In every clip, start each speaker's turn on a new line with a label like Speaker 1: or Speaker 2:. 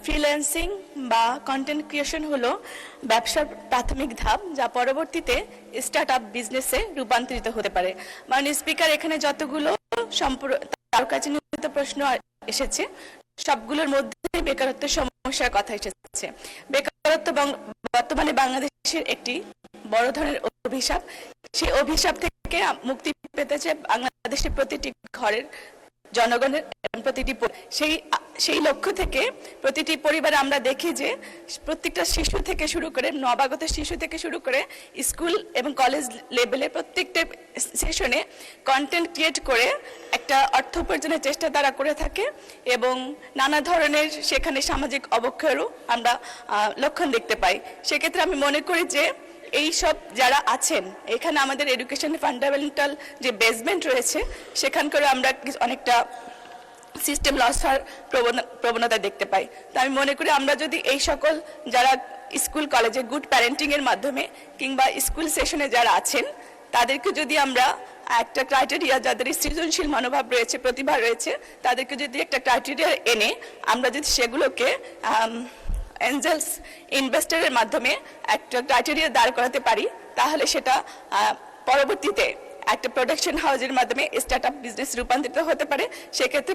Speaker 1: Freelancing বা content creation হলো ব্যবসার প্রাথমিক ধাপ, যা পরবর্তীতে স্টার্ট আপ বিজনেসে রূপান্তরিত হতে পারে। মাননীয় স্পিকার, এখানে যতগুলো তার কাছে নিয়মিত প্রশ্ন এসেছে সবগুলোর মধ্যে বেকারত্বের সমস্যার কথা এসেছে। বেকারত্ব বর্তমানে বাংলাদেশের একটি বড় ধরনের অভিশাপ। সেই অভিশাপ থেকে মুক্তি পেতে চায় বাংলাদেশের প্রতিটি ঘরের জনগণের, প্রতিটি সেই লক্ষ্য থেকে প্রতিটি পরিবারে আমরা দেখি যে প্রত্যেকটা শিশু থেকে শুরু করে নবাগত শিশু থেকে শুরু করে স্কুল এবং কলেজ লেভেলে প্রত্যেকটা সেশনে কন্টেন্ট ক্রিয়েট করে একটা অর্থ উপার্জনের চেষ্টা তারা করে থাকে এবং নানা ধরনের সেখানে সামাজিক অবক্ষয়েরও আমরা লক্ষণ দেখতে পাই। সেক্ষেত্রে আমি মনে করি যে এই সব যারা আছেন এখানে আমাদের এডুকেশনের ফান্ডামেন্টাল যে বেসমেন্ট রয়েছে সেখানকার আমরা অনেকটা সিস্টেম লস হওয়ার প্রবণতা দেখতে পাই। তো আমি মনে করি আমরা যদি এই সকল যারা স্কুল কলেজে গুড প্যারেন্টিং এর মাধ্যমে কিংবা স্কুল সেশনে যারা আছেন তাদেরকে যদি আমরা একটা ক্রাইটেরিয়া, যাদের সৃজনশীল মনোভাব রয়েছে, প্রতিভা রয়েছে, তাদেরকে যদি একটা ক্রাইটেরিয়া এনে আমরা যদি সেগুলোকে এঞ্জেলস ইনভেস্টরের মাধ্যমে একটা ক্রাইটেরিয়া দাঁড় করাতে পারি তাহলে সেটা পরবর্তীতে একটা প্রোডাকশন হাউসের মাধ্যমে স্টার্ট আপ বিজনেস রূপান্তরিত হতে পারে। সেক্ষেত্রে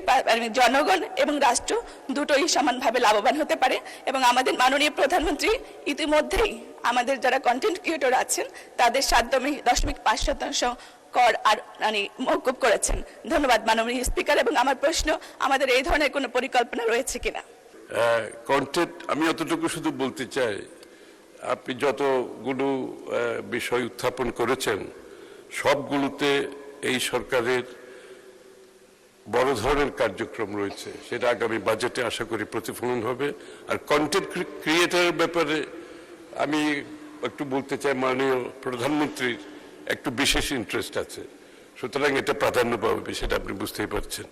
Speaker 1: জনগণ এবং রাষ্ট্র দুটোই সমানভাবে লাভবান হতে পারে এবং আমাদের মাননীয় প্রধানমন্ত্রী ইতিমধ্যেই আমাদের যারা কন্টেন্ট ক্রিয়েটর আছেন তাদের 7.5% কর আর মওকুফ করেছেন। ধন্যবাদ মাননীয় স্পিকার। এবং আমার প্রশ্ন, আমাদের এই ধরনের কোনো পরিকল্পনা রয়েছে কিনা?
Speaker 2: কন্টেন্ট আমি অতটুকু শুধু বলতে চাই, আপনি যতগুলো বিষয় উত্থাপন করেছেন সবগুলোতে এই সরকারের বড় ধরনের কার্যক্রম রয়েছে, সেটা আগামী বাজেটে আশা করি প্রতিফলন হবে। আর কন্টেন্ট ক্রিয়েটারের ব্যাপারে আমি একটু বলতে চাই, মাননীয় প্রধানমন্ত্রীর একটু বিশেষ ইন্টারেস্ট আছে, সুতরাং এটা প্রাধান্য পাবে, সেটা আপনি বুঝতেই পারছেন।